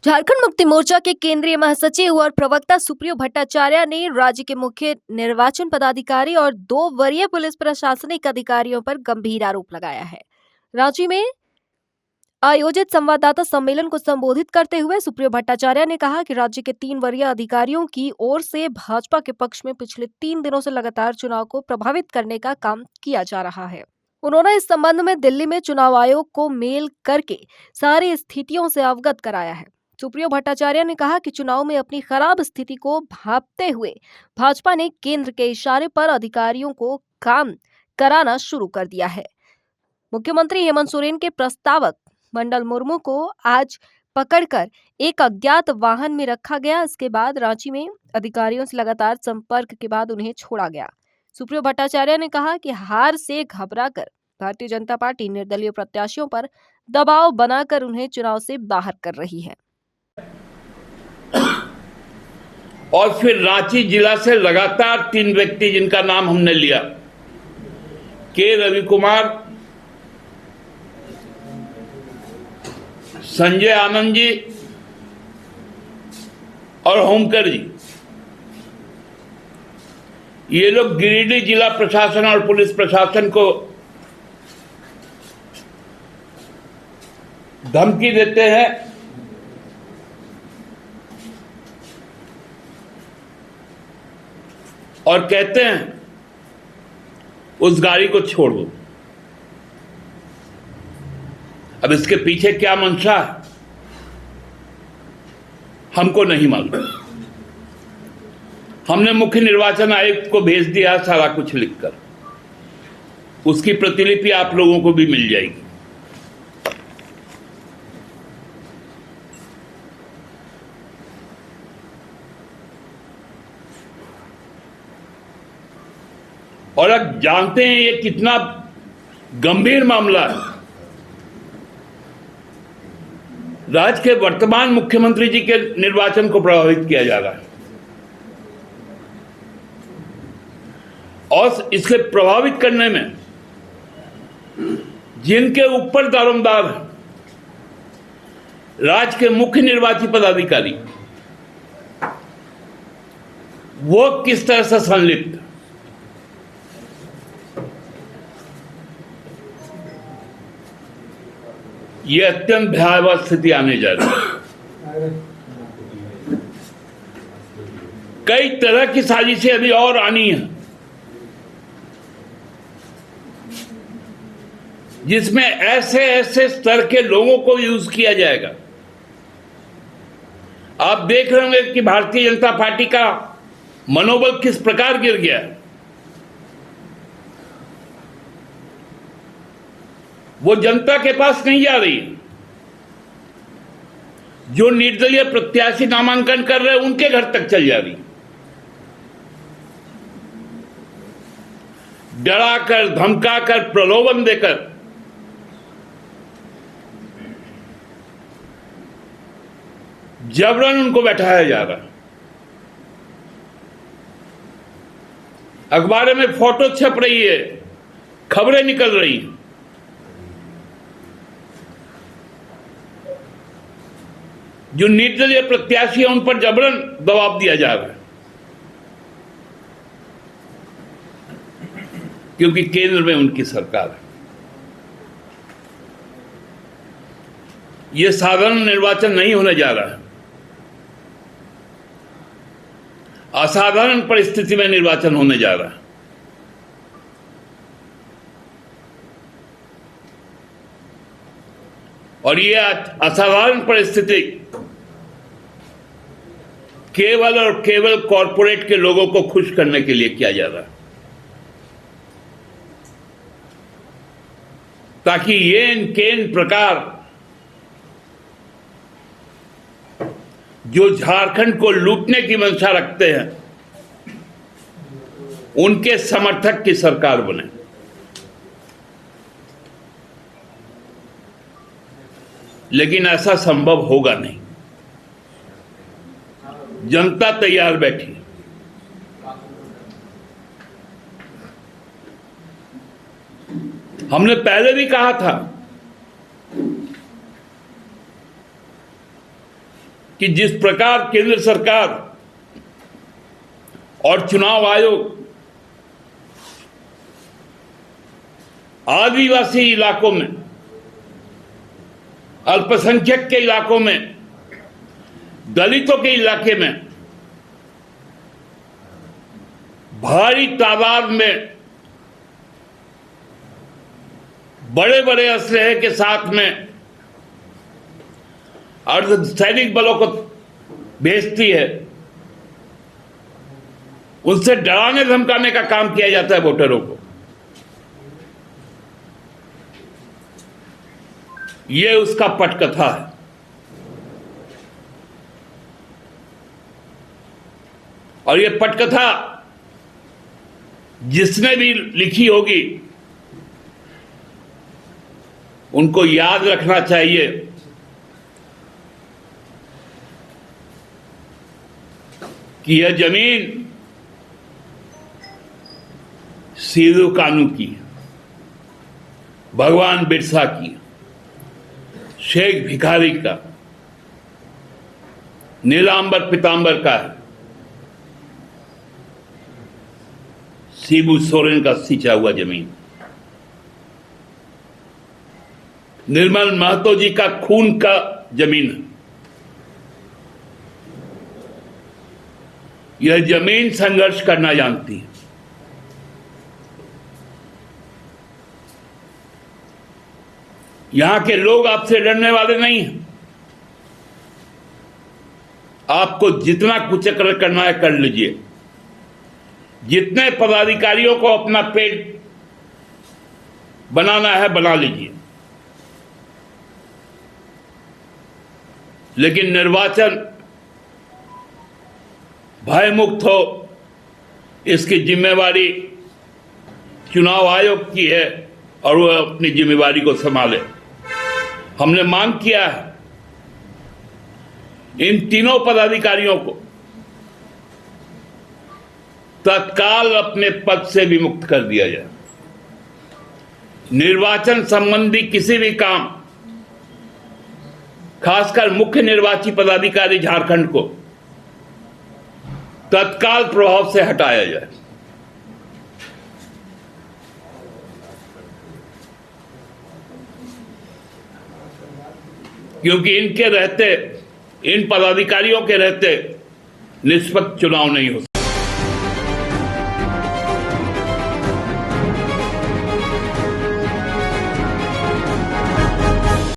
झारखंड मुक्ति मोर्चा के केंद्रीय महासचिव और प्रवक्ता सुप्रियो भट्टाचार्य ने राज्य के मुख्य निर्वाचन पदाधिकारी और 2 वरीय पुलिस प्रशासनिक अधिकारियों पर गंभीर आरोप लगाया है। रांची में आयोजित संवाददाता सम्मेलन को संबोधित करते हुए सुप्रियो भट्टाचार्य ने कहा कि राज्य के 3 वरीय अधिकारियों की ओर से भाजपा के पक्ष में पिछले 3 दिनों से लगातार चुनाव को प्रभावित करने का काम किया जा रहा है। उन्होंने इस संबंध में दिल्ली में चुनाव आयोग को मेल करके सारी स्थितियों से अवगत कराया है। सुप्रियो भट्टाचार्य ने कहा कि चुनाव में अपनी खराब स्थिति को भांपते हुए भाजपा ने केंद्र के इशारे पर अधिकारियों को काम कराना शुरू कर दिया है। मुख्यमंत्री हेमंत सोरेन के प्रस्तावक मंडल मुर्मू को आज पकड़कर एक अज्ञात वाहन में रखा गया। इसके बाद रांची में अधिकारियों से लगातार संपर्क के बाद उन्हें छोड़ा गया। सुप्रियो भट्टाचार्य ने कहा कि हार से घबराकर भारतीय जनता पार्टी निर्दलीय प्रत्याशियों पर दबाव बनाकर उन्हें चुनाव से बाहर कर रही है। और फिर रांची जिला से लगातार 3 व्यक्ति जिनका नाम हमने लिया, के रवि कुमार, संजय आनंद जी और होमकर जी, ये लोग गिरिडीह जिला प्रशासन और पुलिस प्रशासन को धमकी देते हैं और कहते हैं उस गाड़ी को छोड़ दो। अब इसके पीछे क्या मंशा है हमको नहीं मालूम। हमने मुख्य निर्वाचन आयुक्त को भेज दिया सारा कुछ लिखकर, उसकी प्रतिलिपि आप लोगों को भी मिल जाएगी। और अब जानते हैं ये कितना गंभीर मामला है। राज्य के वर्तमान मुख्यमंत्री जी के निर्वाचन को प्रभावित किया जा रहा है और इसके प्रभावित करने में जिनके ऊपर दारोमदार है राज्य के मुख्य निर्वाची पदाधिकारी, वो किस तरह से संलिप्त, ये अत्यंत भयावह स्थिति आने जा रही है। कई तरह की साजिशें अभी और आनी है जिसमें ऐसे ऐसे स्तर के लोगों को यूज किया जाएगा। आप देख रहे होंगे कि भारतीय जनता पार्टी का मनोबल किस प्रकार गिर गया है। वो जनता के पास नहीं जा रही। जो निर्दलीय प्रत्याशी नामांकन कर रहे हैं उनके घर तक चल जा रही, डराकर, धमकाकर, प्रलोभन देकर जबरन उनको बैठाया जा रहा। अखबार में फोटो छप रही है, खबरें निकल रही हैं। जो निर्दलीय प्रत्याशी है उन पर जबरन दबाव दिया जा रहा है, क्योंकि केंद्र में उनकी सरकार है। यह साधारण निर्वाचन नहीं होने जा रहा है, असाधारण परिस्थिति में निर्वाचन होने जा रहा है। और यह असाधारण परिस्थिति केवल और केवल कॉरपोरेट के लोगों को खुश करने के लिए किया जा रहा है, ताकि ये केन प्रकार जो झारखंड को लूटने की मंशा रखते हैं उनके समर्थक की सरकार बने। लेकिन ऐसा संभव होगा नहीं। जनता तैयार बैठी। हमने पहले भी कहा था कि जिस प्रकार केंद्र सरकार और चुनाव आयोग आदिवासी इलाकों में, अल्पसंख्यक के इलाकों में, दलितों के इलाके में भारी तादाद में बड़े बड़े असलहे के साथ में अर्धसैनिक बलों को भेजती है, उनसे डराने धमकाने का काम किया जाता है वोटरों को। यह उसका पटकथा है। और यह पटकथा जिसने भी लिखी होगी उनको याद रखना चाहिए कि यह जमीन सिदो कानू की, भगवान बिरसा की, शेख भिखारी का, नीलांबर पीतांबर का है, शिबू सोरेन का सींचा हुआ जमीन, निर्मल महतो जी का खून का जमीन है। यह जमीन संघर्ष करना जानती है। यहां के लोग आपसे डरने वाले नहीं हैं। आपको जितना कुचक्र करना है कर लीजिए, जितने पदाधिकारियों को अपना पेट बनाना है बना लीजिए, लेकिन निर्वाचन भयमुक्त हो, इसकी जिम्मेवारी चुनाव आयोग की है और वह अपनी जिम्मेवारी को संभाले। हमने मांग किया है इन तीनों पदाधिकारियों को तत्काल अपने पद से विमुक्त कर दिया जाए। निर्वाचन संबंधी किसी भी काम, खासकर मुख्य निर्वाची पदाधिकारी झारखंड को तत्काल प्रभाव से हटाया जाए। क्योंकि इनके रहते, इन पदाधिकारियों के रहते निष्पक्ष चुनाव नहीं हो सकता।